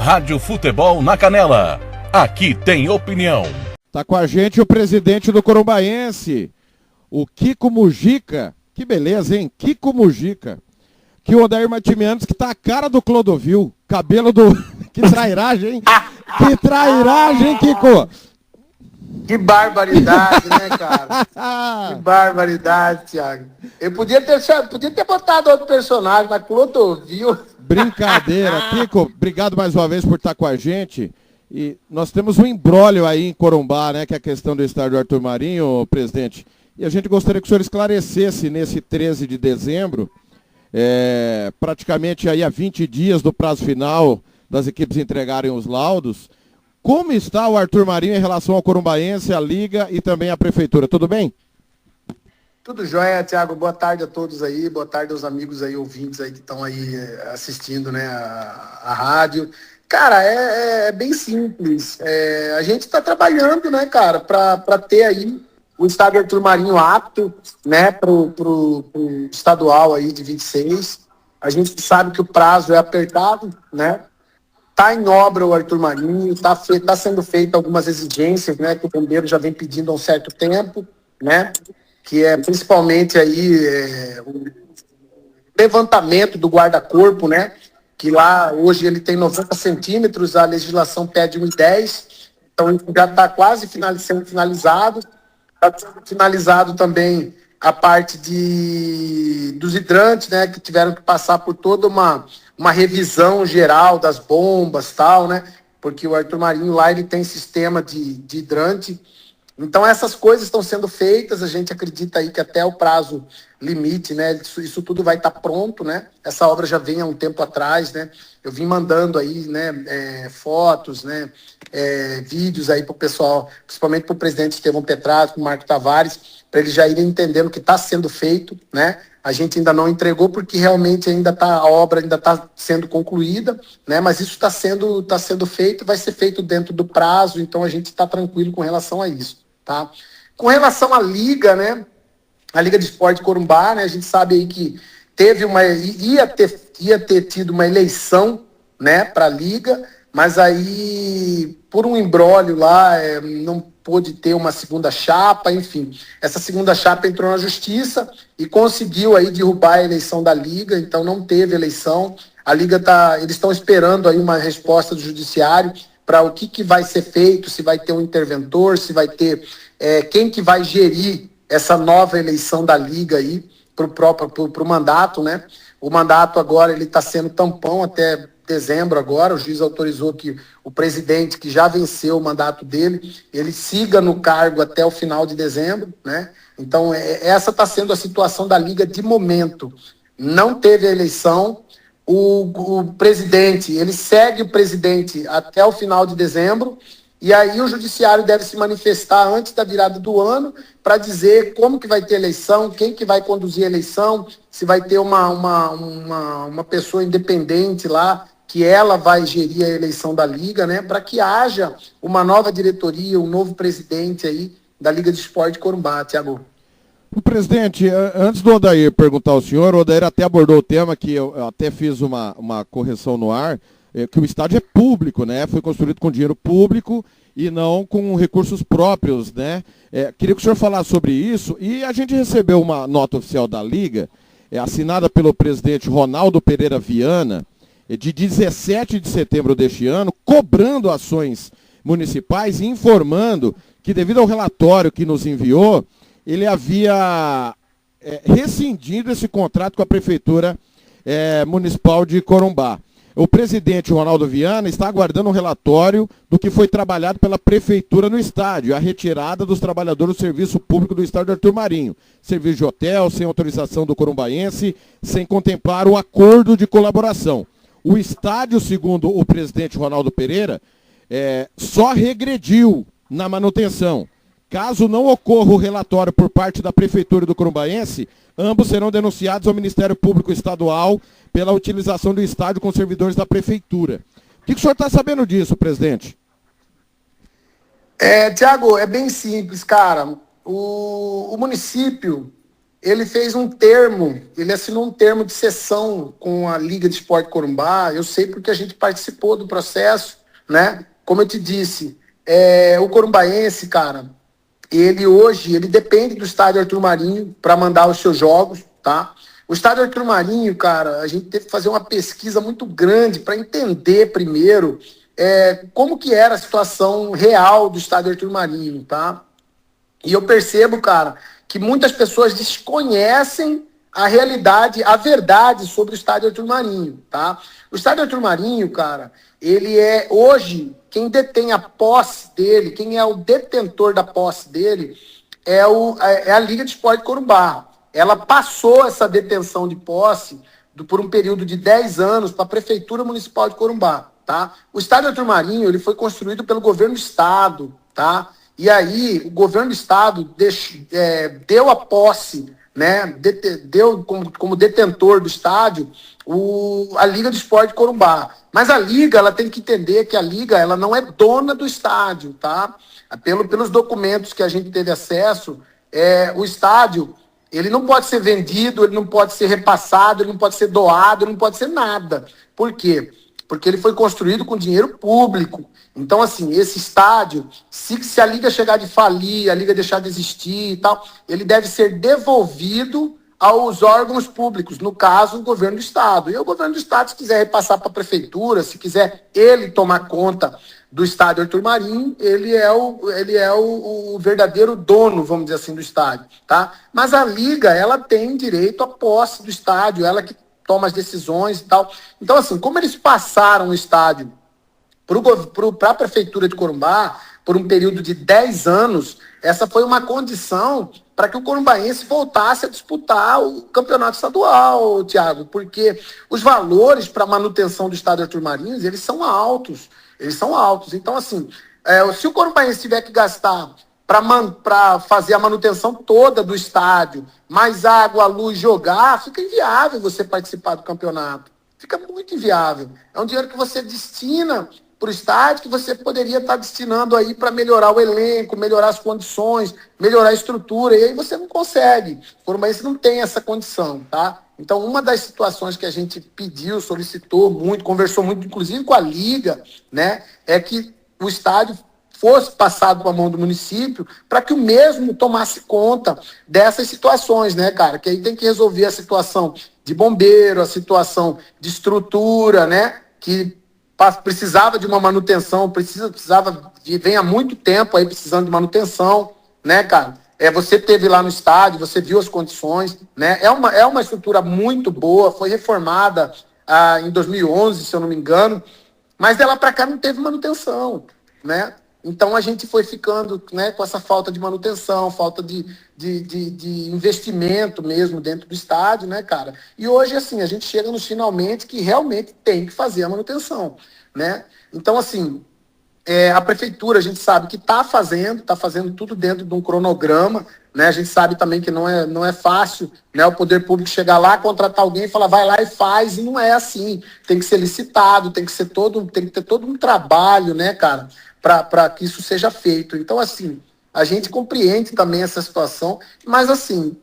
Rádio Futebol na Canela. Aqui tem opinião. Tá com a gente o presidente do Corumbaense, o Kiko Mujica. Que beleza, hein? Kiko Mujica. Que o Odair Matimianos, que tá a cara do Clodovil. Cabelo do... Que trairagem, hein? Que trairagem, Kiko! Que barbaridade, né, cara? Que barbaridade, Thiago. Eu podia ter botado outro personagem, mas Clodovil... Brincadeira. Kiko, obrigado mais uma vez por estar com a gente. E nós temos um imbróglio aí em Corumbá, né, que é a questão do estádio Arthur Marinho, presidente. E a gente gostaria que o senhor esclarecesse nesse 13 de dezembro, praticamente aí há 20 dias do prazo final das equipes entregarem os laudos, como está o Arthur Marinho em relação ao Corumbaense, a Liga e também a Prefeitura. Tudo bem? Tudo jóia, Thiago. Boa tarde a todos aí, boa tarde aos amigos aí, ouvintes aí que estão aí assistindo, né, a rádio. Cara, é bem simples. A gente está trabalhando, né, cara, para ter aí o estádio Arthur Marinho apto, né, pro estadual aí de 26. A gente sabe que o prazo é apertado, né? Tá em obra o Arthur Marinho, tá sendo feita algumas exigências, né, que o bombeiro já vem pedindo há um certo tempo, né? Que é principalmente aí o levantamento do guarda-corpo, né? Que lá hoje ele tem 90 centímetros, a legislação pede 1,10, então ele já está quase sendo finalizado. Está sendo finalizado também a parte dos hidrantes, né? Que tiveram que passar por toda uma revisão geral das bombas e tal, né? Porque o Arthur Marinho lá ele tem sistema de hidrante. Então essas coisas estão sendo feitas, a gente acredita aí que até o prazo limite, né, isso tudo vai estar pronto, né, essa obra já vem há um tempo atrás, né, eu vim mandando aí, né, fotos, né, vídeos aí para o pessoal, principalmente para o presidente Estevão Petrasco, para o Marco Tavares, para eles já irem entendendo o que está sendo feito, né, a gente ainda não entregou porque realmente a obra ainda está sendo concluída, né, mas isso está sendo feito, vai ser feito dentro do prazo, então a gente está tranquilo com relação a isso. Tá? Com relação à Liga, né? A Liga de Esporte Corumbá, né? A gente sabe aí que ia ter tido uma eleição, né, para a Liga, mas aí, por um imbróglio lá, não pôde ter uma segunda chapa, enfim. Essa segunda chapa entrou na Justiça e conseguiu aí derrubar a eleição da Liga, então não teve eleição. A Liga eles estão esperando aí uma resposta do Judiciário para o que vai ser feito, se vai ter um interventor, se vai ter quem que vai gerir essa nova eleição da Liga aí para o mandato, né? O mandato agora ele está sendo tampão até dezembro agora, o juiz autorizou que o presidente, que já venceu o mandato dele, ele siga no cargo até o final de dezembro, né? Então essa está sendo a situação da Liga de momento. Não teve a eleição, o presidente, ele segue o presidente até o final de dezembro, e aí o judiciário deve se manifestar antes da virada do ano para dizer como que vai ter eleição, quem que vai conduzir a eleição, se vai ter uma pessoa independente lá, que ela vai gerir a eleição da Liga, né, para que haja uma nova diretoria, um novo presidente aí da Liga de Esporte Corumbá, Thiago. O presidente, antes do Odair perguntar ao senhor, o Odair até abordou o tema que eu até fiz uma correção no ar, que o estádio é público, né? Foi construído com dinheiro público e não com recursos próprios, né? Queria que o senhor falasse sobre isso. E a gente recebeu uma nota oficial da Liga, assinada pelo presidente Ronaldo Pereira Viana, de 17 de setembro deste ano, cobrando ações municipais e informando que, devido ao relatório que nos enviou, ele havia rescindido esse contrato com a Prefeitura Municipal de Corumbá. O presidente Ronaldo Viana está aguardando um relatório do que foi trabalhado pela Prefeitura no estádio, a retirada dos trabalhadores do serviço público do estádio Arthur Marinho. Serviço de hotel, sem autorização do corumbaense, sem contemplar o acordo de colaboração. O estádio, segundo o presidente Ronaldo Pereira, só regrediu na manutenção. Caso não ocorra o relatório por parte da Prefeitura do Corumbaense, ambos serão denunciados ao Ministério Público Estadual pela utilização do estádio com servidores da Prefeitura. O que o senhor está sabendo disso, presidente? Tiago, é bem simples, cara. O município, ele fez um termo, ele assinou um termo de cessão com a Liga de Esporte Corumbá. Eu sei porque a gente participou do processo, né? Como eu te disse, o corumbaense, cara, ele depende do estádio Arthur Marinho para mandar os seus jogos, tá? O estádio Arthur Marinho, cara, a gente teve que fazer uma pesquisa muito grande para entender primeiro como que era a situação real do estádio Arthur Marinho, tá? E eu percebo, cara, que muitas pessoas desconhecem a realidade, a verdade sobre o estádio Arthur Marinho, tá? O estádio Arthur Marinho, cara, ele hoje, quem detém a posse dele, quem é o detentor da posse dele, é a Liga de Esporte Corumbá. Ela passou essa detenção de posse por um período de 10 anos para a Prefeitura Municipal de Corumbá, tá? O estádio Arthur Marinho, ele foi construído pelo governo do estado, tá? E aí, o governo do estado deu a posse, né, deu como detentor do estádio a Liga de Esporte Corumbá. Mas a Liga, ela tem que entender que a Liga, ela não é dona do estádio, tá? Pelos documentos que a gente teve acesso, o estádio, ele não pode ser vendido, ele não pode ser repassado, ele não pode ser doado, ele não pode ser nada. Por quê? Porque ele foi construído com dinheiro público. Então, assim, esse estádio, se a Liga chegar de falir, a Liga deixar de existir e tal, ele deve ser devolvido aos órgãos públicos, no caso, o governo do estado. E o governo do estado, se quiser repassar para a prefeitura, se quiser ele tomar conta do estádio Arthur Marinho, ele é o verdadeiro dono, vamos dizer assim, do estádio, tá? Mas a Liga, ela tem direito à posse do estádio, ela que toma as decisões e tal. Então, assim, como eles passaram o estádio para a Prefeitura de Corumbá, por um período de 10 anos, essa foi uma condição para que o corumbaense voltasse a disputar o campeonato estadual, Thiago, porque os valores para a manutenção do estádio Arthur Marinho, eles são altos. Então, assim, se o corumbaense tiver que gastar para fazer a manutenção toda do estádio, mais água, luz, jogar, fica inviável você participar do campeonato. Fica muito inviável. É um dinheiro que você destina para o estádio, que você poderia estar destinando aí para melhorar o elenco, melhorar as condições, melhorar a estrutura, e aí você não consegue. O corumbaense não tem essa condição, tá? Então, uma das situações que a gente pediu, solicitou muito, conversou muito, inclusive com a Liga, né, é que o estádio fosse passado para a mão do município, para que o mesmo tomasse conta dessas situações, né, cara? Que aí tem que resolver a situação de bombeiro, a situação de estrutura, né? Que precisava de uma manutenção, vem há muito tempo aí precisando de manutenção, né, cara? Você esteve lá no estádio, você viu as condições, né? É uma estrutura muito boa, foi reformada em 2011, se eu não me engano, mas dela para cá não teve manutenção, né? Então a gente foi ficando, né, com essa falta de manutenção, falta de investimento mesmo dentro do estádio, né, cara? E hoje, assim, a gente chega nos finalmente que realmente tem que fazer a manutenção, né? Então, assim, a prefeitura, a gente sabe que está fazendo tudo dentro de um cronograma, né? A gente sabe também que não é fácil, né, o poder público chegar lá, contratar alguém e falar, vai lá e faz, e não é assim. Tem que ser licitado, tem que ter todo um trabalho, né, cara, para que isso seja feito. Então, assim, a gente compreende também essa situação, mas, assim,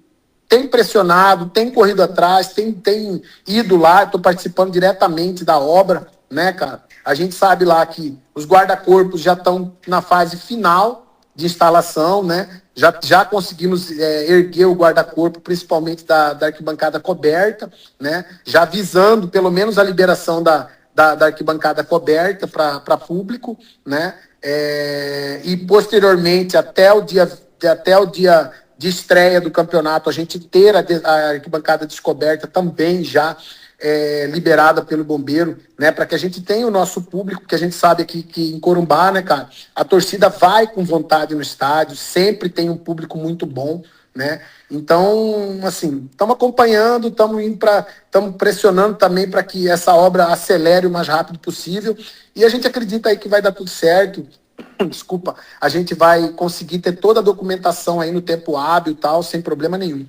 tem pressionado, tem corrido atrás, tem ido lá, estou participando diretamente da obra, né, cara? A gente sabe lá que os guarda-corpos já estão na fase final de instalação, né? Já conseguimos erguer o guarda-corpo, principalmente da arquibancada coberta, né? Já visando pelo menos a liberação da arquibancada coberta para público, né? E posteriormente, até o dia de estreia do campeonato, a gente ter a arquibancada descoberta também já liberada pelo bombeiro, né, para que a gente tenha o nosso público, que a gente sabe aqui que em Corumbá, né, cara, a torcida vai com vontade no estádio, sempre tem um público muito bom, né? Então, assim, estamos acompanhando, estamos pressionando também para que essa obra acelere o mais rápido possível, e a gente acredita aí que vai dar tudo certo. Desculpa, a gente vai conseguir ter toda a documentação aí no tempo hábil e tal, sem problema nenhum.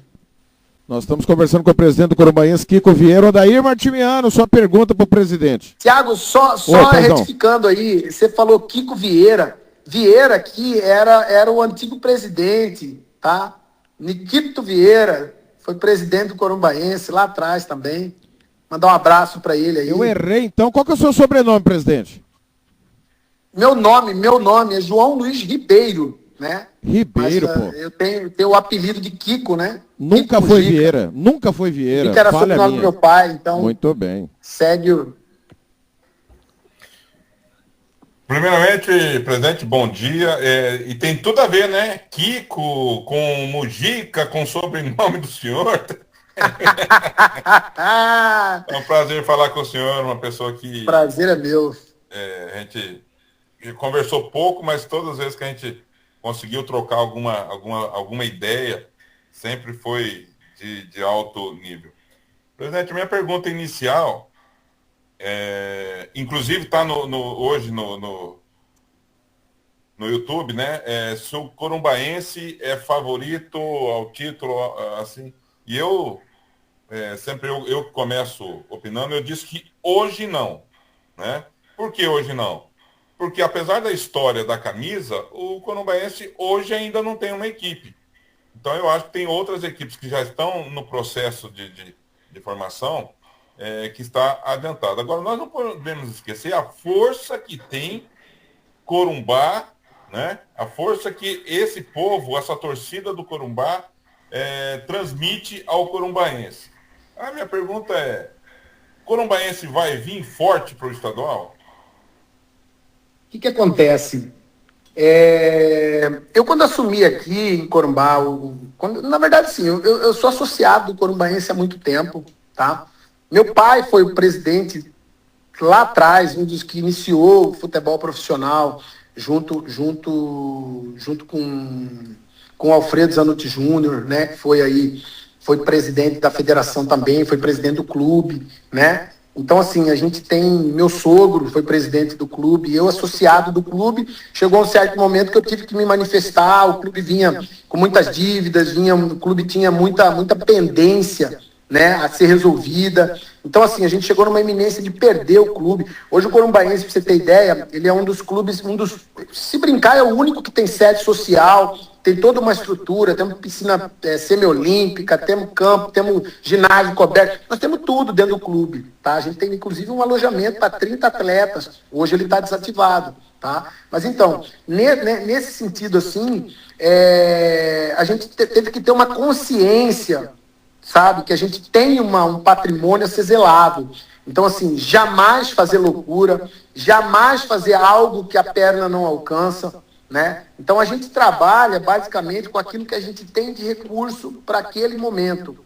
Nós estamos conversando com o presidente do Corumbaense, Kiko Vieira. Odair Martimiano, sua pergunta para o presidente. Tiago, só retificando aí, você falou Kiko Vieira. Vieira aqui era o antigo presidente, tá? Nikito Vieira foi presidente do Corumbaense lá atrás também. Mandar um abraço para ele aí. Eu errei, então. Qual que é o seu sobrenome, presidente? Meu nome é João Luiz Ribeiro, né? Ribeiro, Mas, pô. Eu tenho o apelido de Kiko, né? Nunca Kiko foi Gica. Vieira. Nunca foi Vieira. Que era Falha sobrenome do minha. meu pai, então Muito bem. segue o... Primeiramente, presidente, bom dia. E tem tudo a ver, né? Kiko com Mujica, com o sobrenome do senhor. É um prazer falar com o senhor, uma pessoa que Prazer é meu. a gente conversou pouco, mas todas as vezes que a gente conseguiu trocar alguma ideia, sempre foi de alto nível. Presidente, minha pergunta inicial, inclusive está hoje no YouTube, né? Se o corumbaense é favorito ao título, assim. E sempre eu começo opinando, eu disse que hoje não, né? Por que hoje não? Porque apesar da história da camisa, o corumbaense hoje ainda não tem uma equipe. Então eu acho que tem outras equipes que já estão no processo de formação, que está adiantado. Agora, nós não podemos esquecer a força que tem Corumbá, né? A força que esse povo, essa torcida do Corumbá, transmite ao corumbaense. A minha pergunta é, o corumbaense vai vir forte para o estadual? O que acontece? Eu, quando assumi aqui em Corumbá, na verdade, sim, eu sou associado do Corumbaense há muito tempo, tá? Meu pai foi o presidente lá atrás, um dos que iniciou o futebol profissional, junto com o Alfredo Zanutti Júnior, né? Que foi presidente da federação também, foi presidente do clube, né? Então, assim, a gente tem... Meu sogro foi presidente do clube, eu associado do clube. Chegou um certo momento que eu tive que me manifestar, o clube vinha com muitas dívidas, o clube tinha muita pendência, né, a ser resolvida. Então, assim, a gente chegou numa iminência de perder o clube. Hoje o Corumbaense, para você ter ideia, ele é um dos clubes, se brincar, é o único que tem sede social, tem toda uma estrutura, temos piscina semiolímpica, temos campo, temos ginásio coberto, nós temos tudo dentro do clube, tá? A gente tem, inclusive, um alojamento para 30 atletas, hoje ele está desativado, tá? Mas, então, nesse sentido, assim, a gente teve que ter uma consciência, sabe, que a gente tem um patrimônio a ser zelado. Então, assim, jamais fazer loucura, jamais fazer algo que a perna não alcança, né? Então, a gente trabalha basicamente com aquilo que a gente tem de recurso para aquele momento,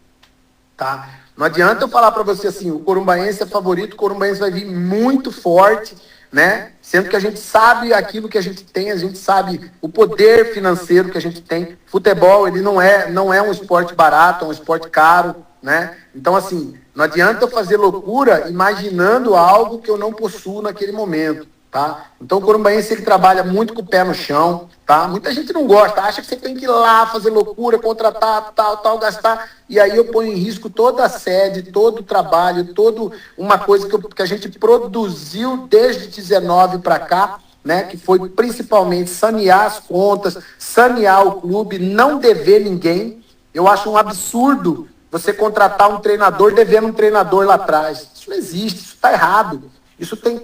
tá? Não adianta eu falar para você assim, o corumbaense é favorito, o corumbaense vai vir muito forte, né? Sendo que a gente sabe aquilo que a gente tem, a gente sabe o poder financeiro que a gente tem. Futebol, ele não é um esporte barato, é um esporte caro, né? Então, assim, não adianta eu fazer loucura imaginando algo que eu não possuo naquele momento, tá? Então, o corumbaense, ele trabalha muito com o pé no chão, tá? Muita gente não gosta, acha que você tem que ir lá fazer loucura, contratar, tal, gastar, e aí eu ponho em risco toda a sede, todo o trabalho, toda uma coisa que a gente produziu desde 19 para cá, né? Que foi principalmente sanear as contas, sanear o clube, não dever ninguém. Eu acho um absurdo você contratar um treinador devendo um treinador lá atrás. Isso não existe, isso está errado. Isso tem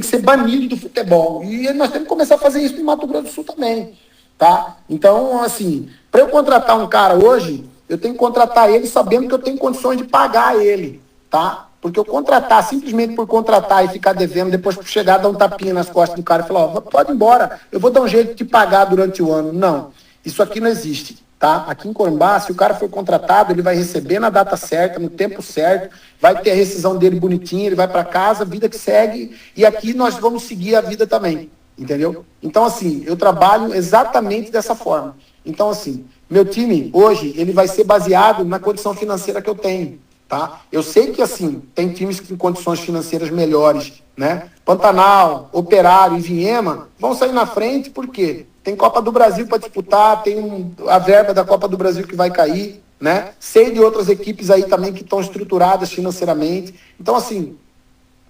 que ser banido do futebol. E nós temos que começar a fazer isso no Mato Grosso do Sul também, tá? Então, assim, para eu contratar um cara hoje, eu tenho que contratar ele sabendo que eu tenho condições de pagar ele, tá? Porque eu contratar, simplesmente por contratar e ficar devendo, depois chegar, dar um tapinha nas costas do cara e falar, ó, pode ir embora, eu vou dar um jeito de te pagar durante o ano. Não, isso aqui não existe. Tá? Aqui em Corumbá, se o cara for contratado, ele vai receber na data certa, no tempo certo, vai ter a rescisão dele bonitinha, ele vai para casa, vida que segue, e aqui nós vamos seguir a vida também, entendeu? Então, assim, eu trabalho exatamente dessa forma. Então, assim, meu time hoje, ele vai ser baseado na condição financeira que eu tenho, tá? Eu sei que, assim, tem times com condições financeiras melhores, né? Pantanal, Operário e Viema vão sair na frente, por quê? Tem Copa do Brasil para disputar, tem a verba da Copa do Brasil que vai cair, né? Sei de outras equipes aí também que estão estruturadas financeiramente. Então, assim,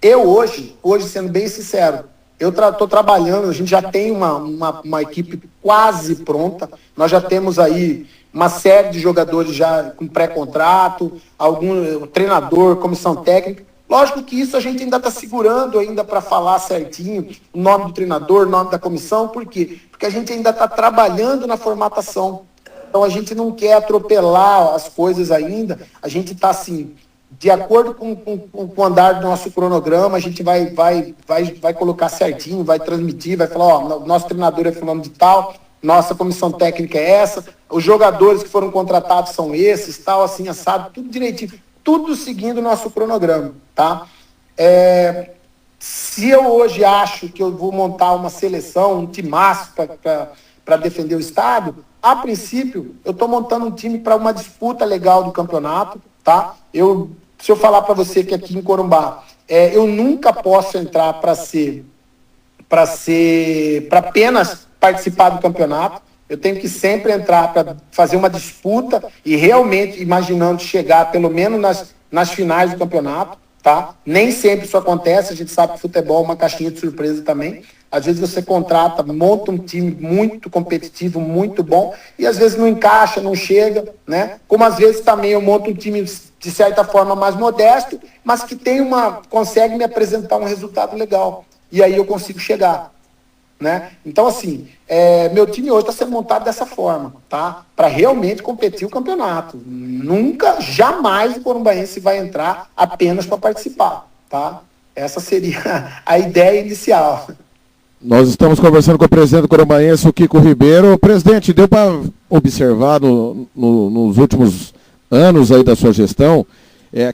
eu hoje, sendo bem sincero, Eu estou trabalhando, a gente já tem uma equipe quase pronta, nós já temos aí uma série de jogadores já com pré-contrato, algum treinador, comissão técnica. Lógico que isso a gente ainda está segurando ainda para falar certinho o nome do treinador, o nome da comissão, por quê? Porque a gente ainda está trabalhando na formatação. Então a gente não quer atropelar as coisas ainda, a gente está assim, de acordo com o andar do nosso cronograma, a gente vai colocar certinho, vai transmitir, vai falar, ó, nosso treinador é fulano de tal, nossa comissão técnica é essa, os jogadores que foram contratados são esses, tal, assim, assado, tudo direitinho, tudo seguindo o nosso cronograma, tá? Se eu hoje acho que eu vou montar uma seleção, um timaço para defender o estado, a princípio, eu estou montando um time para uma disputa legal do campeonato, tá? Se eu falar para você que aqui em Corumbá, eu nunca posso entrar para apenas participar do campeonato. Eu tenho que sempre entrar para fazer uma disputa e realmente imaginando chegar pelo menos nas finais do campeonato, tá? Nem sempre isso acontece, a gente sabe que futebol é uma caixinha de surpresa também. Às vezes você contrata, monta um time muito competitivo, muito bom, e às vezes não encaixa, não chega, né? Como às vezes também eu monto um time, de certa forma, mais modesto, mas que consegue me apresentar um resultado legal. E aí eu consigo chegar, né? Então, assim, meu time hoje está sendo montado dessa forma, tá? Para realmente competir o campeonato. Nunca, jamais o corumbaense vai entrar apenas para participar, tá? Essa seria a ideia inicial. Nós estamos conversando com o presidente do corumbaense, o Kiko Ribeiro. Presidente, deu para observar nos últimos anos aí da sua gestão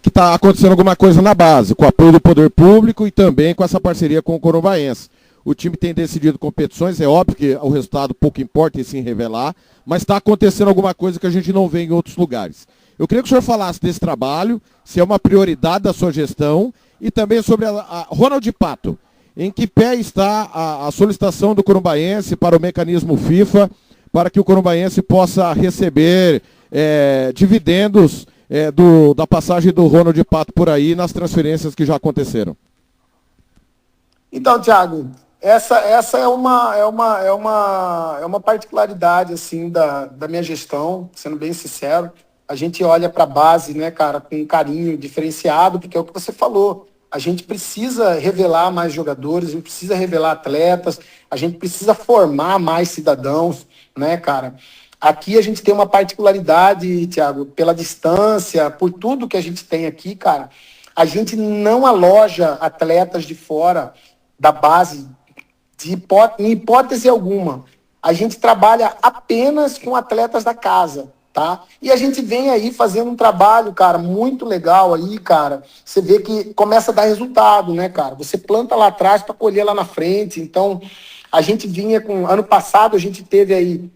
que está acontecendo alguma coisa na base, com o apoio do poder público e também com essa parceria com o corumbaense. O time tem decidido competições, é óbvio que o resultado pouco importa e sim revelar, mas está acontecendo alguma coisa que a gente não vê em outros lugares. Eu queria que o senhor falasse desse trabalho, se é uma prioridade da sua gestão, e também sobre a Ronald Pato. Em que pé está a solicitação do corumbaense para o mecanismo FIFA, para que o corumbaense possa receber dividendos da passagem do Ronald Pato por aí nas transferências que já aconteceram? Então, Thiago, essa é uma particularidade assim, da minha gestão, sendo bem sincero. A gente olha para a base, né, cara, com um carinho diferenciado, porque é o que você falou. A gente precisa revelar mais jogadores, a gente precisa revelar atletas, a gente precisa formar mais cidadãos, né, cara? Aqui a gente tem uma particularidade, Thiago, pela distância, por tudo que a gente tem aqui, cara, a gente não aloja atletas de fora da base em hipótese alguma. A gente trabalha apenas com atletas da casa. Tá? E a gente vem aí fazendo um trabalho, cara, muito legal aí, cara. Você vê que começa a dar resultado, né, cara? Você planta lá atrás para colher lá na frente. Então, a gente vinha com... Ano passado a gente teve aí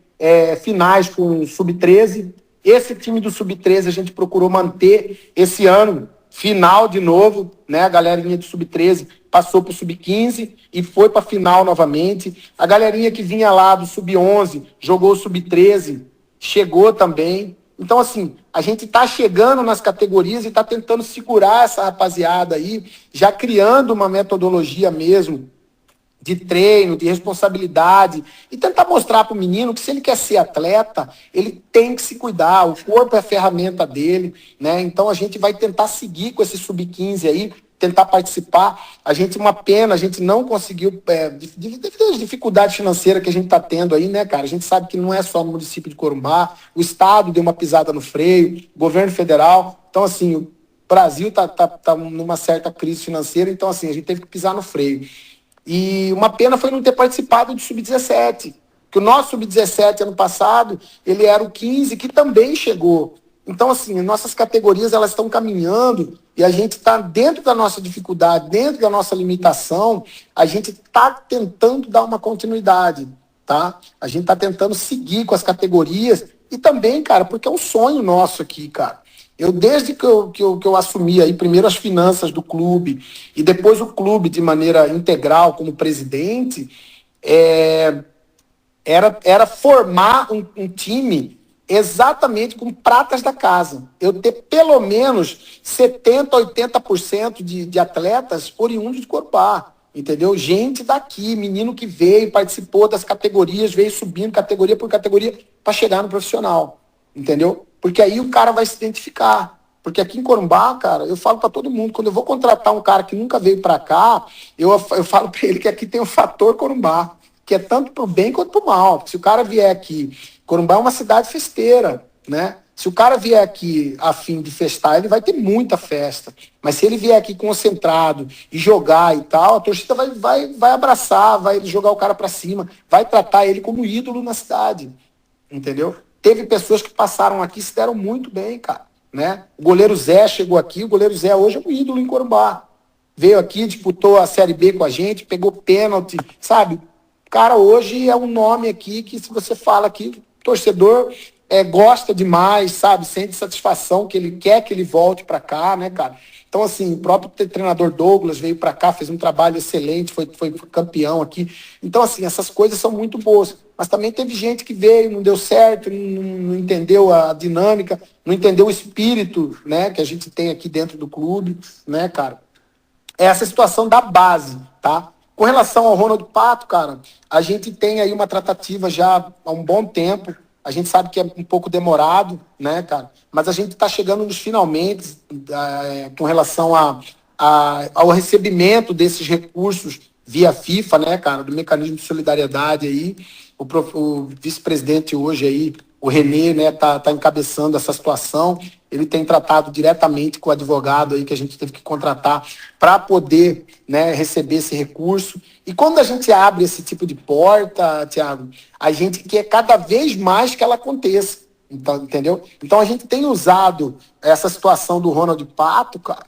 finais com o Sub-13. Esse time do Sub-13 a gente procurou manter esse ano, final de novo, né? A galerinha do Sub-13 passou para o Sub-15 e foi para a final novamente. A galerinha que vinha lá do Sub-11 jogou o Sub-13, chegou também. Então, assim, a gente está chegando nas categorias e está tentando segurar essa rapaziada aí, já criando uma metodologia mesmo de treino, de responsabilidade, e tentar mostrar para o menino que se ele quer ser atleta, ele tem que se cuidar, o corpo é a ferramenta dele, né? Então a gente vai tentar seguir com esse Sub-15 aí, tentar participar. A gente, uma pena, a gente não conseguiu, devido às dificuldades financeiras que a gente está tendo aí, né, cara? A gente sabe que não é só no município de Corumbá, o Estado deu uma pisada no freio, o governo federal. Então, assim, o Brasil está numa certa crise financeira, então, assim, a gente teve que pisar no freio. E uma pena foi não ter participado do Sub-17, que o nosso Sub-17 ano passado, ele era o 15, que também chegou. Então, assim, nossas categorias, elas estão caminhando e a gente está dentro da nossa dificuldade, dentro da nossa limitação, a gente está tentando dar uma continuidade, tá? A gente está tentando seguir com as categorias e também, cara, porque é um sonho nosso aqui, cara. Desde que eu assumi aí, primeiro as finanças do clube e depois o clube de maneira integral como presidente, era formar um time exatamente com pratas da casa. Eu ter pelo menos 70%, 80% de atletas oriundos de Corumbá. entendeu? Gente daqui, menino que veio, participou das categorias, veio subindo categoria por categoria para chegar no profissional, entendeu? Porque aí o cara vai se identificar. Porque aqui em Corumbá, cara, eu falo para todo mundo, quando eu vou contratar um cara que nunca veio para cá, eu falo para ele que aqui tem o fator Corumbá, que é tanto pro bem quanto pro mal. Se o cara vier aqui, Corumbá é uma cidade festeira, né? Se o cara vier aqui a fim de festar, ele vai ter muita festa. Mas se ele vier aqui concentrado e jogar e tal, a torcida vai abraçar, vai jogar o cara para cima, vai tratar ele como ídolo na cidade, entendeu? Teve pessoas que passaram aqui e se deram muito bem, cara, né? O goleiro Zé chegou aqui, o goleiro Zé hoje é um ídolo em Corumbá. Veio aqui, disputou a Série B com a gente, pegou pênalti, sabe? O cara hoje é um nome aqui que, se você fala aqui, torcedor gosta demais, sabe? Sente satisfação, que ele quer que ele volte para cá, né, cara? Então, assim, o próprio treinador Douglas veio para cá, fez um trabalho excelente, foi campeão aqui. Então, assim, essas coisas são muito boas. Mas também teve gente que veio, não deu certo, não entendeu a dinâmica, não entendeu o espírito, né, que a gente tem aqui dentro do clube, né, cara? É essa situação da base, tá? Com relação ao Ronald Pato, cara, a gente tem aí uma tratativa já há um bom tempo. A gente sabe que é um pouco demorado, né, cara? Mas a gente está chegando nos finalmente com relação ao recebimento desses recursos via FIFA, né, cara? Do mecanismo de solidariedade aí. O vice-presidente hoje aí, o Renê, né, tá encabeçando essa situação. Ele tem tratado diretamente com o advogado aí que a gente teve que contratar para poder, né, receber esse recurso. E quando a gente abre esse tipo de porta, Thiago, a gente quer cada vez mais que ela aconteça. Então, entendeu? Então a gente tem usado essa situação do Ronald Pato, cara,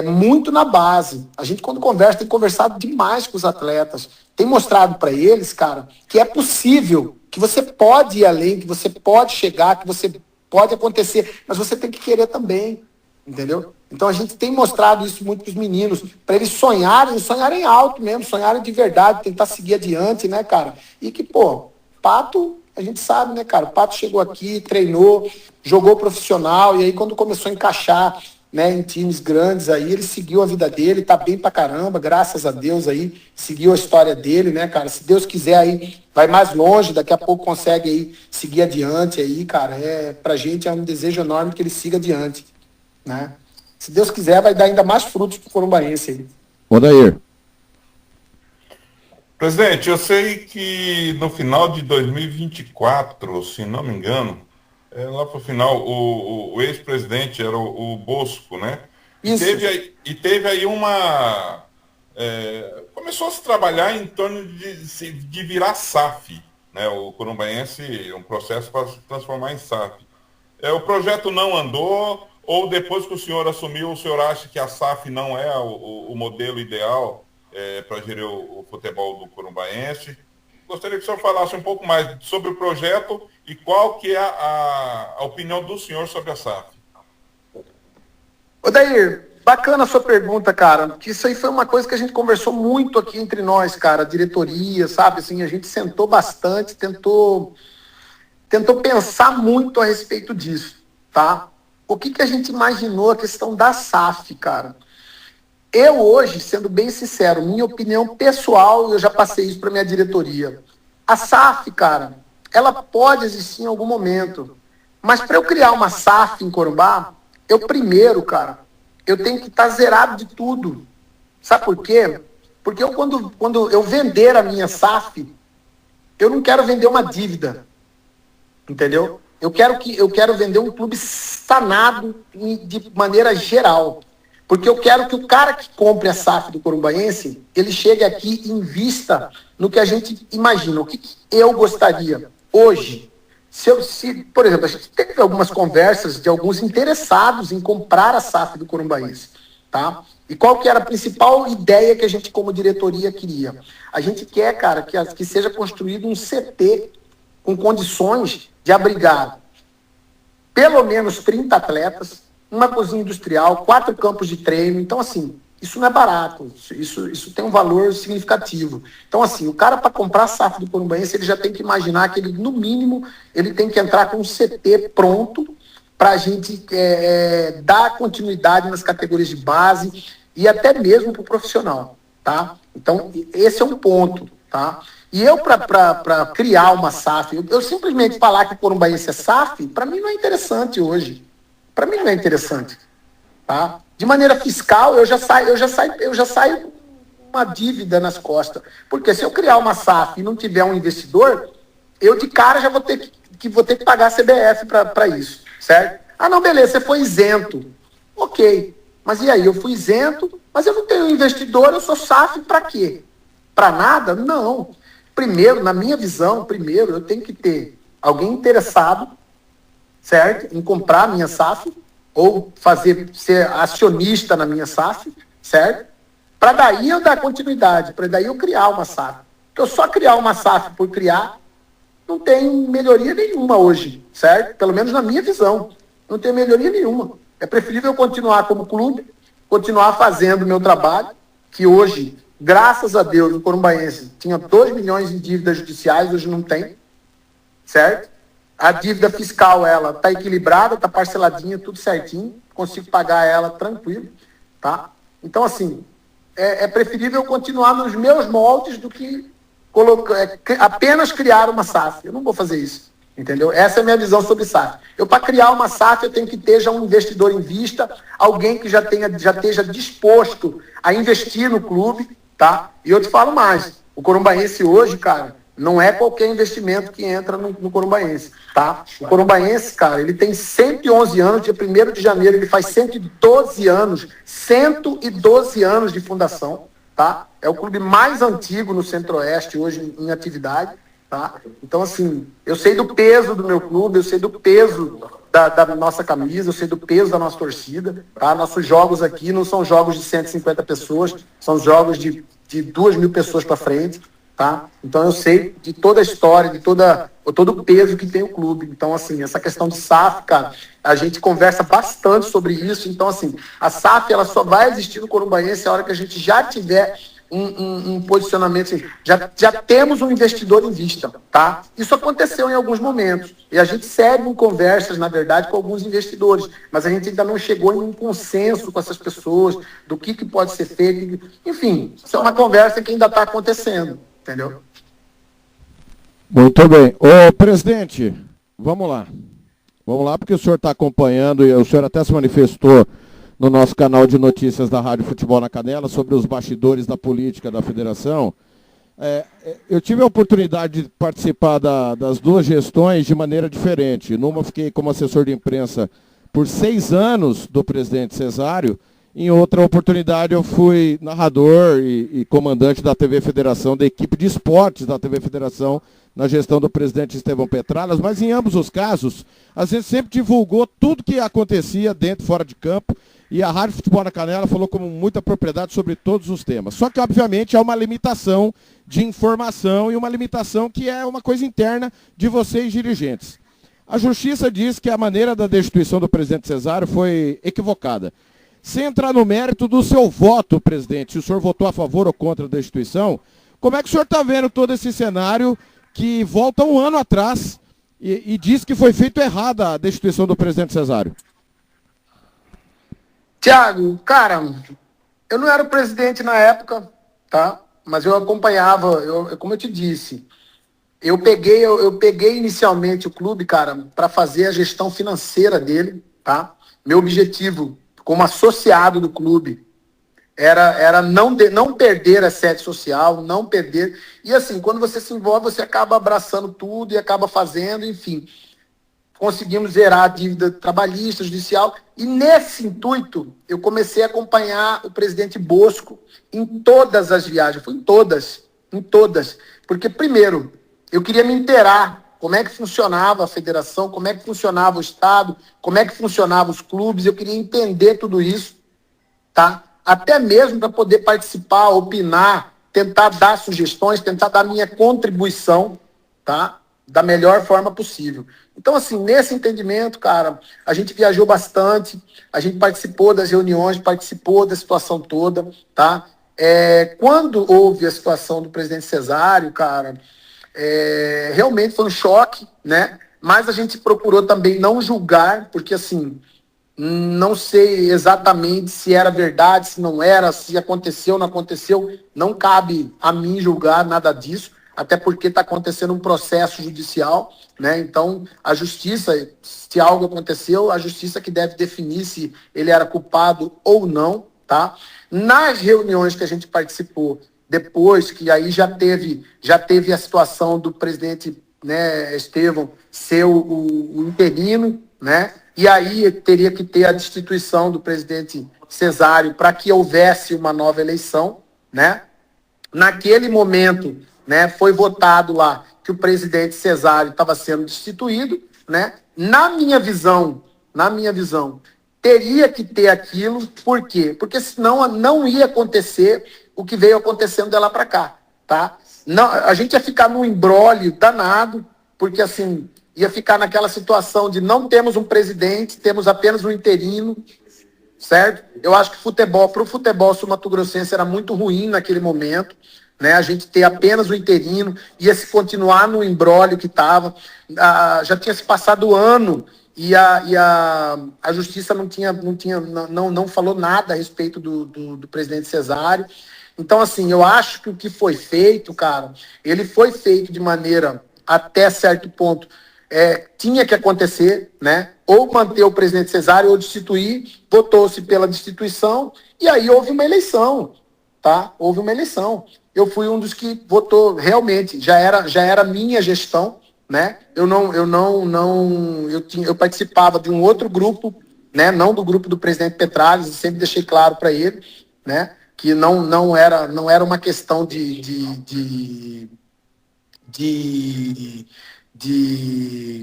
muito na base. A gente, quando conversa, tem conversado demais com os atletas. Tem mostrado para eles, cara, que é possível, que você pode ir além, que você pode chegar, que você pode acontecer, mas você tem que querer também, entendeu? Então a gente tem mostrado isso muito para os meninos, para eles sonharem alto mesmo, sonharem de verdade, tentar seguir adiante, né, cara? E que, pô, Pato, a gente sabe, né, cara? O Pato chegou aqui, treinou, jogou profissional, e aí quando começou a encaixar, né, em times grandes aí, ele seguiu a vida dele, tá bem pra caramba, graças a Deus aí, seguiu a história dele, né, cara? Se Deus quiser aí, vai mais longe, daqui a pouco consegue aí seguir adiante aí, cara. Pra gente é um desejo enorme que ele siga adiante, né? Se Deus quiser, vai dar ainda mais frutos pro corumbaense aí. Odair. Presidente, eu sei que no final de 2024, se não me engano, lá para o final, o ex-presidente era o Bosco, né? Isso. E teve aí uma... começou a se trabalhar em torno de virar SAF, né? O corumbaense, um processo para se transformar em SAF. O projeto não andou, ou depois que o senhor assumiu, o senhor acha que a SAF não é o modelo ideal para gerir o futebol do corumbaense? Gostaria que o senhor falasse um pouco mais sobre o projeto e qual que é a opinião do senhor sobre a SAF. Odair, bacana a sua pergunta, cara, porque isso aí foi uma coisa que a gente conversou muito aqui entre nós, cara, diretoria, sabe, assim, a gente sentou bastante, tentou pensar muito a respeito disso, tá? O que a gente imaginou a questão da SAF, cara? Eu hoje, sendo bem sincero, minha opinião pessoal, eu já passei isso para minha diretoria. A SAF, cara, ela pode existir em algum momento. Mas para eu criar uma SAF em Corumbá, eu primeiro, cara, eu tenho que estar zerado de tudo. Sabe por quê? Porque eu, quando eu vender a minha SAF, eu não quero vender uma dívida. Entendeu? Eu quero vender um clube sanado de maneira geral. Porque eu quero que o cara que compre a SAF do corumbaense, ele chegue aqui e invista no que a gente imagina. O que eu gostaria hoje? Por exemplo, a gente teve algumas conversas de alguns interessados em comprar a SAF do corumbaense. Tá? E qual que era a principal ideia que a gente, como diretoria, queria? A gente quer, cara, que seja construído um CT com condições de abrigar pelo menos 30 atletas, uma cozinha industrial, 4 campos de treino. Então, assim, isso não é barato. Isso tem um valor significativo. Então, assim, o cara, para comprar a SAF do corumbaense, ele já tem que imaginar que ele, no mínimo, ele tem que entrar com um CT pronto para a gente dar continuidade nas categorias de base e até mesmo para o profissional. tá? Então, esse é um ponto, tá? E eu, para criar uma SAF, eu simplesmente falar que o corumbaense é SAF, para mim não é interessante hoje. Para mim não é interessante, tá? De maneira fiscal, eu já saio com uma dívida nas costas. Porque se eu criar uma SAF e não tiver um investidor, eu de cara já vou ter que pagar a CBF para isso, certo? Ah, não, beleza, você foi isento. Ok, mas e aí? Eu fui isento, mas eu não tenho investidor, eu sou SAF para quê? Para nada? Não. Primeiro, na minha visão, eu tenho que ter alguém interessado, certo? Em comprar a minha SAF, ou ser acionista na minha SAF, certo? Para daí eu dar continuidade, para daí eu criar uma SAF. Porque eu só criar uma SAF por criar, não tem melhoria nenhuma hoje, certo? Pelo menos na minha visão, não tem melhoria nenhuma. É preferível eu continuar como clube, continuar fazendo o meu trabalho, que hoje, graças a Deus, o corumbaense tinha 2 milhões em dívidas judiciais, hoje não tem, certo? A dívida fiscal, ela está equilibrada, está parceladinha, tudo certinho, consigo pagar ela tranquilo, tá? Então, assim, é preferível eu continuar nos meus moldes do que apenas criar uma SAF. Eu não vou fazer isso, entendeu? Essa é a minha visão sobre SAF. Para criar uma SAF, eu tenho que ter já um investidor em vista, alguém que já esteja disposto a investir no clube, tá? E eu te falo mais, o corumbaense hoje, cara, não é qualquer investimento que entra no corumbaense, tá? O corumbaense, cara, ele tem 111 anos, dia 1º de janeiro, ele faz 112 anos de fundação, tá? É o clube mais antigo no Centro-Oeste hoje em atividade, tá? Então, assim, eu sei do peso do meu clube, eu sei do peso da nossa camisa, eu sei do peso da nossa torcida, tá? Nossos jogos aqui não são jogos de 150 pessoas, são jogos de 2.000 pessoas para frente, tá? Então eu sei de toda a história, de todo o peso que tem o clube. Então, assim, essa questão de SAF, cara, a gente conversa bastante sobre isso. Então, assim, a SAF, ela só vai existir no corumbaense a hora que a gente já tiver um posicionamento, assim, já temos um investidor em vista, tá? Isso aconteceu em alguns momentos. E a gente segue em conversas, na verdade, com alguns investidores, mas a gente ainda não chegou em um consenso com essas pessoas do que pode ser feito. Enfim, isso é uma conversa que ainda está acontecendo. Entendeu? Muito bem. Ô, presidente, vamos lá. Vamos lá, porque o senhor está acompanhando, e o senhor até se manifestou no nosso canal de notícias da Rádio Futebol na Canela sobre os bastidores da política da federação. Eu tive a oportunidade de participar das duas gestões de maneira diferente. Numa, fiquei como assessor de imprensa por 6 anos do presidente Cesário. Em outra oportunidade, eu fui narrador e comandante da TV Federação, da equipe de esportes da TV Federação, na gestão do presidente Estevão Petralas, mas em ambos os casos, a gente sempre divulgou tudo que acontecia dentro e fora de campo, e a Rádio Futebol na Canela falou com muita propriedade sobre todos os temas. Só que, obviamente, há uma limitação de informação e uma limitação que é uma coisa interna de vocês, dirigentes. A Justiça diz que a maneira da destituição do presidente Cesário foi equivocada. Sem entrar no mérito do seu voto, presidente, se o senhor votou a favor ou contra a destituição, como é que o senhor está vendo todo esse cenário que volta um ano atrás e diz que foi feito errada a destituição do presidente Cesário? Tiago, cara, eu não era o presidente na época, tá? Mas eu acompanhava, como eu te disse, eu peguei inicialmente o clube, cara, para fazer a gestão financeira dele, tá? Meu objetivo como associado do clube, era não perder a sede social, não perder. E assim, quando você se envolve, você acaba abraçando tudo e acaba fazendo, enfim. Conseguimos zerar a dívida trabalhista, judicial. E nesse intuito, eu comecei a acompanhar o presidente Bosco em todas as viagens. Fui em todas. Porque, primeiro, eu queria me inteirar como é que funcionava a federação, como é que funcionava o Estado, como é que funcionavam os clubes. Eu queria entender tudo isso, tá? Até mesmo para poder participar, opinar, tentar dar sugestões, tentar dar minha contribuição, tá? Da melhor forma possível. Então, assim, nesse entendimento, cara, a gente viajou bastante, a gente participou das reuniões, participou da situação toda, tá? Quando houve a situação do presidente Cesário, cara, realmente foi um choque, né? Mas a gente procurou também não julgar, porque, assim, Não sei exatamente se era verdade, se não era, se aconteceu, não aconteceu. Não cabe a mim julgar nada disso, até porque está acontecendo um processo judicial, né? Então, a justiça, se algo aconteceu, a justiça que deve definir se ele era culpado ou não, tá? Nas reuniões que a gente participou, depois que aí já teve a situação do presidente, né, Estevão ser o interino, né? E aí teria que ter a destituição do presidente Cesário para que houvesse uma nova eleição, né? Naquele momento, né, foi votado lá que o presidente Cesário estava sendo destituído, né? Na minha visão, teria que ter aquilo, por quê? Porque senão não ia acontecer o que veio acontecendo de lá para cá, tá? Não, a gente ia ficar num imbróglio danado, porque assim, ia ficar naquela situação de não temos um presidente, temos apenas um interino, certo? Eu acho que para o futebol sul-mato-grossense era muito ruim naquele momento, né? A gente ter apenas o interino, ia se continuar no imbróglio que estava. Já tinha se passado o ano e a justiça não falou nada a respeito do presidente Cesário. Então, assim, eu acho que o que foi feito, cara, ele foi feito de maneira, até certo ponto, tinha que acontecer, né? Ou manter o presidente Cesário ou destituir, votou-se pela destituição, e aí houve uma eleição, tá? Houve uma eleição. Eu fui um dos que votou, realmente, já era minha gestão, né? Eu participava de um outro grupo, né? Não do grupo do presidente Petralha, sempre deixei claro para ele, né? Que não era uma questão de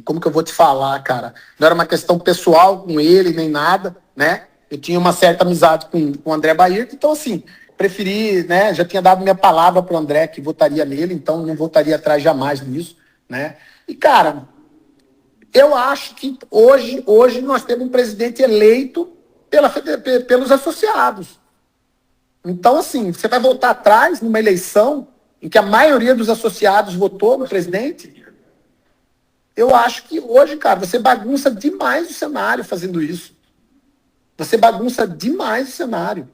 como que eu vou te falar, cara? Não era uma questão pessoal com ele, nem nada, né? Eu tinha uma certa amizade com o André Bahia, então, assim, preferi, né? Já tinha dado minha palavra para o André que votaria nele, então não votaria atrás jamais nisso, né? E, cara, eu acho que hoje nós temos um presidente eleito pelos associados. Então, assim, você vai voltar atrás numa eleição em que a maioria dos associados votou no presidente? Eu acho que hoje, cara, você bagunça demais o cenário fazendo isso. Você bagunça demais o cenário.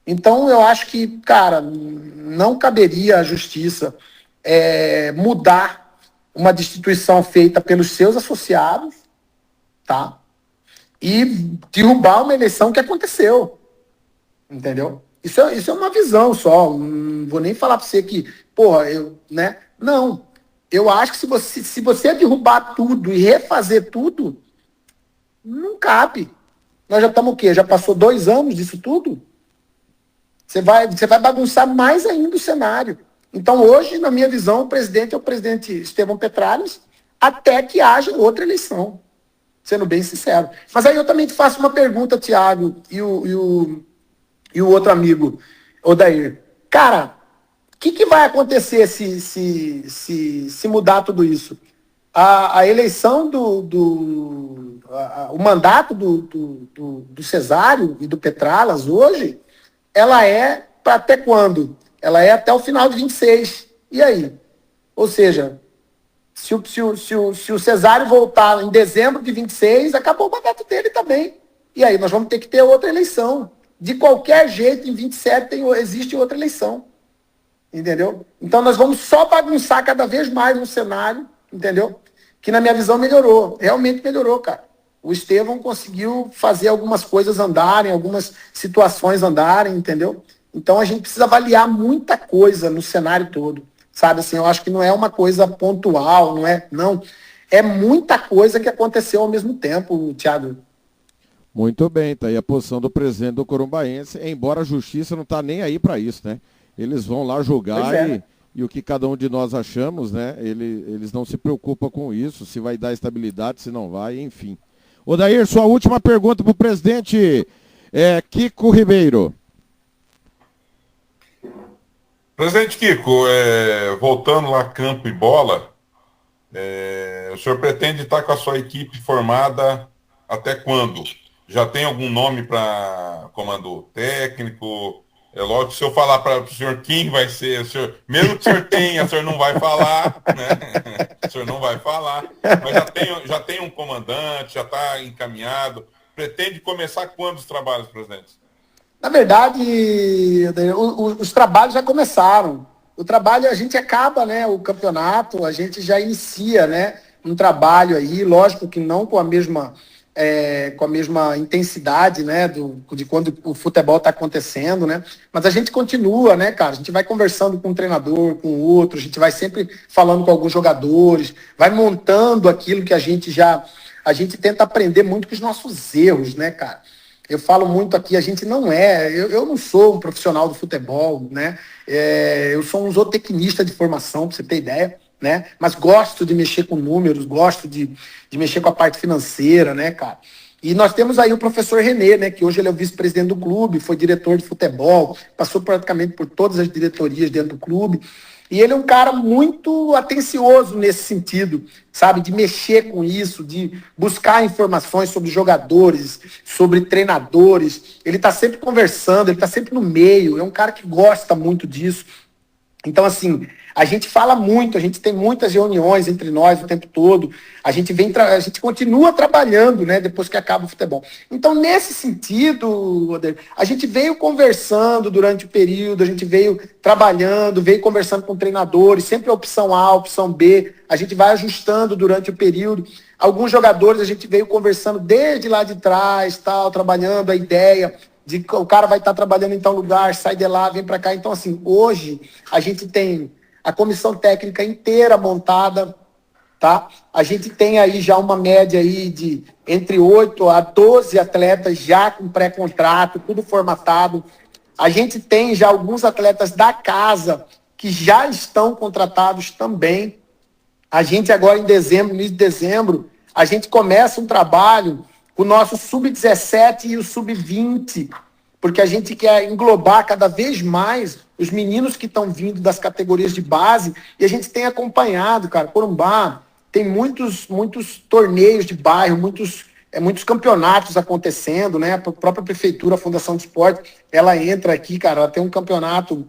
Então, eu acho que, cara, não caberia à justiça mudar uma destituição feita pelos seus associados, tá? E derrubar uma eleição que aconteceu. Entendeu? Isso é uma visão só. Não vou nem falar para você que, porra, né? Não. Eu acho que se você derrubar tudo e refazer tudo, não cabe. Nós já estamos o quê? Já passou 2 anos disso tudo? Você vai bagunçar mais ainda o cenário. Então, hoje, na minha visão, o presidente é o presidente Estevão Petralhas, até que haja outra eleição. Sendo bem sincero. Mas aí eu também te faço uma pergunta, Thiago, e o outro amigo, Odair. Cara, o que vai acontecer se mudar tudo isso? A eleição o mandato do Cesário e do Petralas hoje, ela é para até quando? Ela é até o final de 26. E aí? Ou seja, se o Cesário voltar em dezembro de 26, acabou o mandato dele também. E aí nós vamos ter que ter outra eleição. De qualquer jeito, em 27 existe outra eleição. Entendeu? Então nós vamos só bagunçar cada vez mais no cenário, entendeu? Que na minha visão melhorou. Realmente melhorou, cara. O Estevão conseguiu fazer algumas coisas andarem, algumas situações andarem, entendeu? Então a gente precisa avaliar muita coisa no cenário todo. Sabe assim, eu acho que não é uma coisa pontual, não. É muita coisa que aconteceu ao mesmo tempo, Thiago. Muito bem, tá aí a posição do presidente do Corumbaense, embora a justiça não tá nem aí para isso, né? Eles vão lá julgar e o que cada um de nós achamos, né? Eles não se preocupam com isso, se vai dar estabilidade, se não vai, enfim. Odair, sua última pergunta para o presidente Kiko Ribeiro. Presidente Kiko, voltando lá campo e bola, o senhor pretende estar com a sua equipe formada até quando? Já tem algum nome para comando técnico? É lógico, se eu falar para o senhor quem vai ser, mesmo que o senhor tenha, o senhor não vai falar, né? O senhor não vai falar, mas já tem um comandante, já está encaminhado. pretende começar quando os trabalhos, presidente? Na verdade, os trabalhos já começaram. O trabalho, a gente acaba, né, o campeonato, a gente já inicia, né, um trabalho aí, lógico que não com a mesma intensidade, né, de quando o futebol está acontecendo, né, mas a gente continua, né, cara, a gente vai conversando com um treinador, com o outro, a gente vai sempre falando com alguns jogadores, vai montando aquilo que a gente tenta aprender muito com os nossos erros, né, cara. Eu falo muito aqui, a gente não eu não sou um profissional do futebol, né? Eu sou um zootecnista de formação, para você ter ideia, né? Mas gosto de mexer com números, gosto de mexer com a parte financeira, né, cara? E nós temos aí o professor Renê, né? Que hoje ele é o vice-presidente do clube, foi diretor de futebol, passou praticamente por todas as diretorias dentro do clube. E ele é um cara muito atencioso nesse sentido, sabe? De mexer com isso, de buscar informações sobre jogadores, sobre treinadores. Ele está sempre conversando, ele está sempre no meio. É um cara que gosta muito disso. Então, assim, a gente fala muito, a gente tem muitas reuniões entre nós o tempo todo, a gente continua trabalhando, né, depois que acaba o futebol. Então, nesse sentido, Roder, a gente veio conversando durante o período, a gente veio trabalhando, veio conversando com treinadores, sempre a opção A, a opção B, a gente vai ajustando durante o período. Alguns jogadores a gente veio conversando desde lá de trás, tal, trabalhando a ideia de que o cara vai estar trabalhando em tal lugar, sai de lá, vem para cá. Então, assim, hoje a gente tem a comissão técnica inteira montada, tá? A gente tem aí já uma média aí de entre 8 a 12 atletas já com pré-contrato, tudo formatado. A gente tem já alguns atletas da casa que já estão contratados também. A gente agora em dezembro, início de dezembro, a gente começa um trabalho com o nosso sub-17 e o sub-20, porque a gente quer englobar cada vez mais os meninos que estão vindo das categorias de base, e a gente tem acompanhado, cara, Corumbá tem muitos torneios de bairro, muitos campeonatos acontecendo, né? A própria prefeitura, a Fundação de Esporte, ela entra aqui, cara, ela tem um campeonato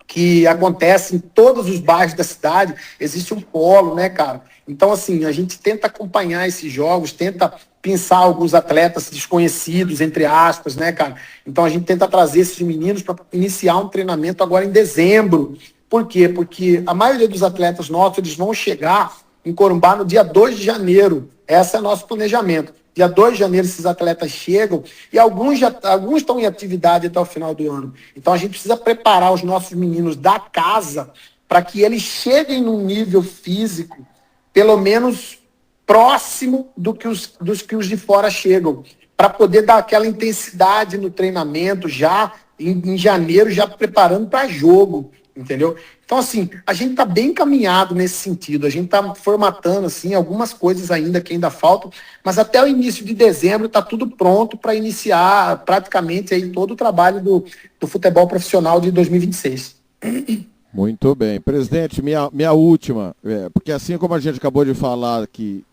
que acontece em todos os bairros da cidade, existe um polo, né, cara? Então, assim, a gente tenta acompanhar esses jogos, tenta pensar alguns atletas desconhecidos, entre aspas, né, cara? Então, a gente tenta trazer esses meninos para iniciar um treinamento agora em dezembro. Por quê? Porque a maioria dos atletas nossos, eles vão chegar em Corumbá no dia 2 de janeiro. Esse é o nosso planejamento. Dia 2 de janeiro esses atletas chegam e alguns estão em atividade até o final do ano. Então a gente precisa preparar os nossos meninos da casa para que eles cheguem num nível físico pelo menos próximo dos que os de fora chegam, para poder dar aquela intensidade no treinamento já em janeiro, já preparando para jogo, entendeu? Então, assim, a gente está bem encaminhado nesse sentido, a gente está formatando, assim, algumas coisas ainda que ainda faltam, mas até o início de dezembro está tudo pronto para iniciar praticamente aí todo o trabalho do futebol profissional de 2026. Muito bem. Presidente, minha última, porque assim como a gente acabou de falar que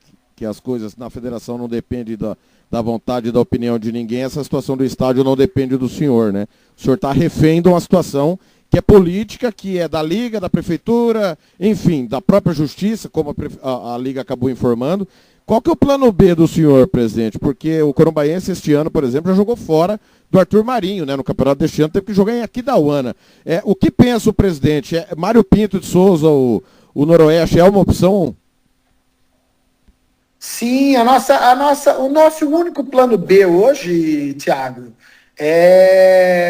as coisas na federação não dependem da vontade e da opinião de ninguém, essa situação do estádio não depende do senhor, né? O senhor está refém de uma situação que é política, que é da Liga, da Prefeitura, enfim, da própria Justiça, como a Liga acabou informando. Qual que é o plano B do senhor, presidente? Porque o Corumbaense este ano, por exemplo, já jogou fora do Arthur Marinho, né? No campeonato deste ano, teve que jogar em Aquidauana. O que pensa o presidente? Mário Pinto de Souza, o Noroeste, é uma opção? Sim, o nosso único plano B hoje, Thiago,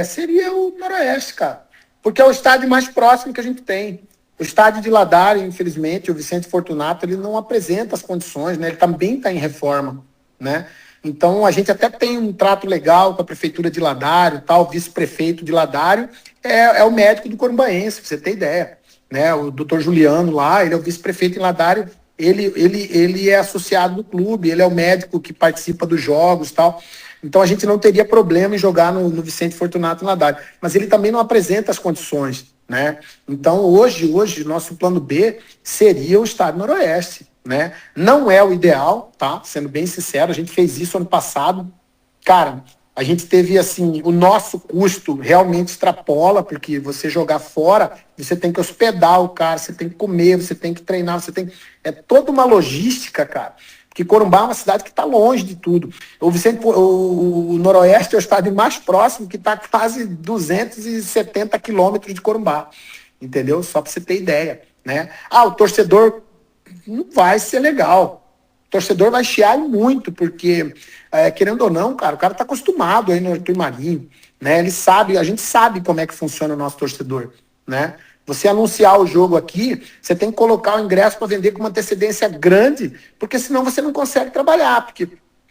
seria o Noroeste, cara. Porque é o estádio mais próximo que a gente tem. O estádio de Ladário, infelizmente, o Vicente Fortunato, ele não apresenta as condições, né? Ele também está em reforma, né? Então, a gente até tem um trato legal com a prefeitura de Ladário, tal, o vice-prefeito de Ladário é o médico do Corumbaense, pra você ter ideia, né? O doutor Juliano lá, ele é o vice-prefeito em Ladário, ele é associado do clube, ele é o médico que participa dos jogos, tal. Então a gente não teria problema em jogar no Vicente Fortunato em Ladário. Mas ele também não apresenta as condições, né? Então hoje nosso plano B seria o Estádio Noroeste, né? Não é o ideal, tá? Sendo bem sincero, a gente fez isso ano passado. Cara, a gente teve assim, o nosso custo realmente extrapola, porque você jogar fora, você tem que hospedar o cara, você tem que comer, você tem que treinar, é toda uma logística, cara. Porque Corumbá é uma cidade que está longe de tudo. O Noroeste é o estádio mais próximo, que está quase 270 quilômetros de Corumbá. Entendeu? Só para você ter ideia. Né? O torcedor não vai ser legal. O torcedor vai chiar muito, porque, querendo ou não, cara, o cara está acostumado aí no Arthur Marinho. Né? Ele sabe, a gente sabe como é que funciona o nosso torcedor. Né? Você anunciar o jogo aqui, você tem que colocar o ingresso para vender com uma antecedência grande, porque senão você não consegue trabalhar, porque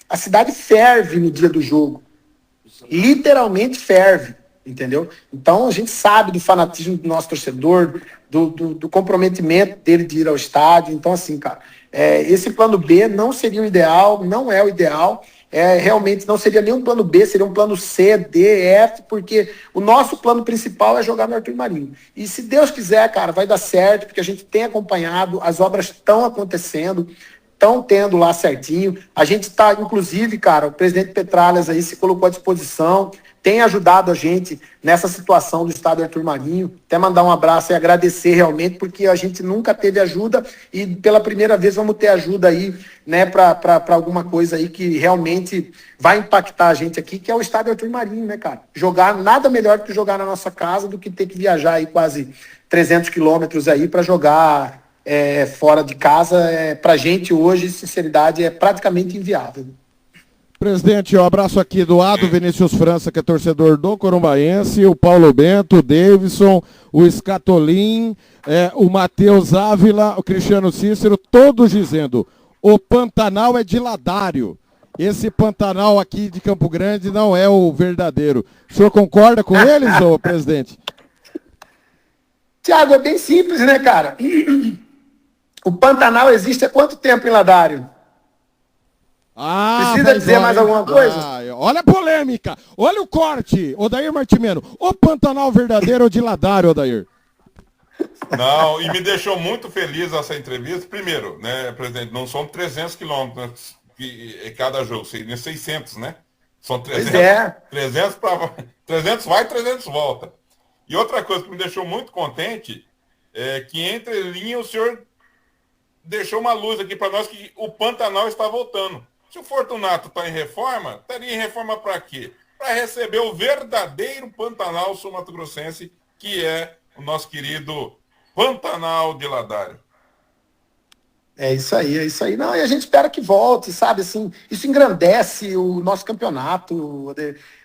a cidade ferve no dia do jogo. Literalmente ferve, entendeu? Então a gente sabe do fanatismo do nosso torcedor, do comprometimento dele de ir ao estádio. Então, assim, cara, esse plano B não seria o ideal, não é o ideal. Realmente não seria nem um plano B, seria um plano C, D, F, porque o nosso plano principal é jogar no Arthur Marinho. E se Deus quiser, cara, vai dar certo, porque a gente tem acompanhado, as obras estão acontecendo, estão tendo lá certinho. A gente está, inclusive, cara, o presidente Petralhas aí se colocou à disposição, tem ajudado a gente nessa situação do estado Arthur Marinho. Até mandar um abraço e agradecer realmente, porque a gente nunca teve ajuda e pela primeira vez vamos ter ajuda aí, né, para alguma coisa aí que realmente vai impactar a gente aqui, que é o estado Arthur Marinho, né, cara? Jogar, nada melhor do que jogar na nossa casa do que ter que viajar aí quase 300 quilômetros aí para jogar fora de casa. Pra gente hoje, sinceridade, é praticamente inviável. Presidente, um abraço aqui do Ado Vinícius França, que é torcedor do Corumbaense, o Paulo Bento, o Davidson, o Escatolin, o Matheus Ávila, o Cristiano Cícero, todos dizendo, o Pantanal é de Ladário. Esse Pantanal aqui de Campo Grande não é o verdadeiro. O senhor concorda com eles, ô presidente? Tiago, é bem simples, né, cara? O Pantanal existe há quanto tempo em Ladário? Precisa dizer mais alguma coisa? Olha a polêmica, olha o corte, Odair Martimeno. O Pantanal verdadeiro ou de Ladário, Odair? Não, e me deixou muito feliz essa entrevista. Primeiro, né, presidente, não são 300 quilômetros cada jogo, seriam 600, né? São 300, 300 vai, 300 volta. E outra coisa que me deixou muito contente é que entre linhas o senhor deixou uma luz aqui para nós que o Pantanal está voltando. Se o Fortunato está em reforma, estaria em reforma para quê? Para receber o verdadeiro Pantanal sul-mato-grossense, que é o nosso querido Pantanal de Ladário. É isso aí, é isso aí. Não, e a gente espera que volte, sabe? Assim, isso engrandece o nosso campeonato.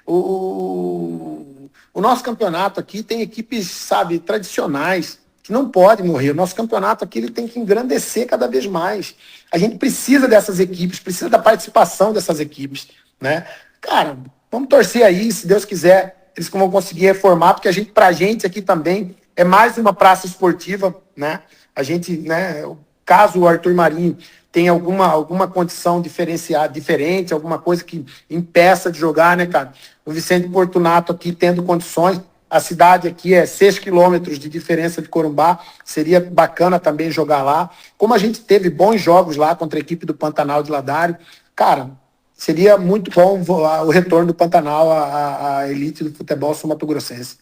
O nosso campeonato aqui tem equipes, sabe, tradicionais, que não pode morrer. O nosso campeonato aqui ele tem que engrandecer cada vez mais. A gente precisa dessas equipes, precisa da participação dessas equipes, né? Cara, vamos torcer aí, se Deus quiser, eles vão conseguir reformar, porque pra gente aqui também é mais uma praça esportiva, né? A gente, né, caso o Arthur Marinho tenha alguma condição diferenciada, diferente, alguma coisa que impeça de jogar, né, cara? O Vicente Fortunato aqui tendo condições. A cidade aqui é 6 quilômetros de diferença de Corumbá, seria bacana também jogar lá. Como a gente teve bons jogos lá contra a equipe do Pantanal de Ladário, cara, seria muito bom o retorno do Pantanal à elite do futebol sul-mato-grossense.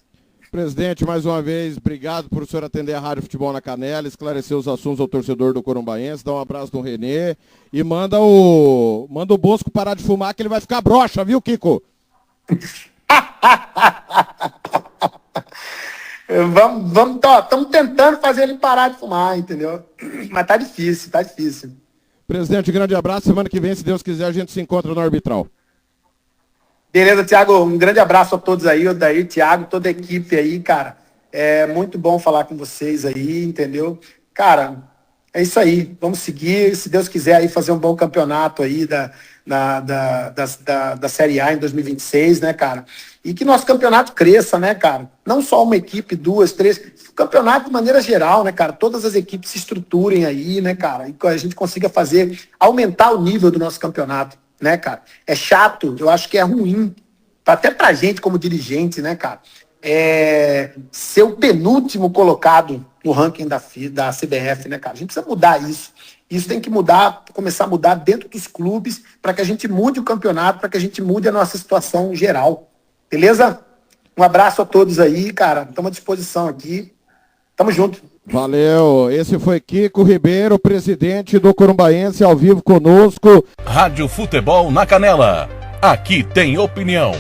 Presidente, mais uma vez, obrigado por o senhor atender a Rádio Futebol na Canela, esclarecer os assuntos ao torcedor do Corumbaense, dá um abraço no Renê e manda o Bosco parar de fumar que ele vai ficar broxa, viu, Kiko? Estamos tentando fazer ele parar de fumar, entendeu? Mas tá difícil, tá difícil. Presidente, grande abraço. Semana que vem, se Deus quiser, a gente se encontra no Arbitral. Beleza, Thiago. Um grande abraço a todos aí, Odair, Thiago, toda a equipe aí, cara. É muito bom falar com vocês aí, entendeu? Cara, é isso aí. Vamos seguir, se Deus quiser, aí fazer um bom campeonato aí da Série A em 2026, né, cara? E que nosso campeonato cresça, né, cara? Não só uma equipe, duas, três. O campeonato de maneira geral, né, cara? Todas as equipes se estruturem aí, né, cara? E que a gente consiga aumentar o nível do nosso campeonato, né, cara? É chato, eu acho que é ruim, até pra gente como dirigente, né, cara? Ser o penúltimo colocado no ranking da CBF, né, cara? A gente precisa mudar isso. Isso tem que mudar, começar a mudar dentro dos clubes para que a gente mude o campeonato, para que a gente mude a nossa situação geral. Beleza? Um abraço a todos aí, cara. Estamos à disposição aqui. Tamo junto. Valeu. Esse foi Kiko Ribeiro, presidente do Corumbaense, ao vivo conosco. Rádio Futebol na Canela. Aqui tem opinião.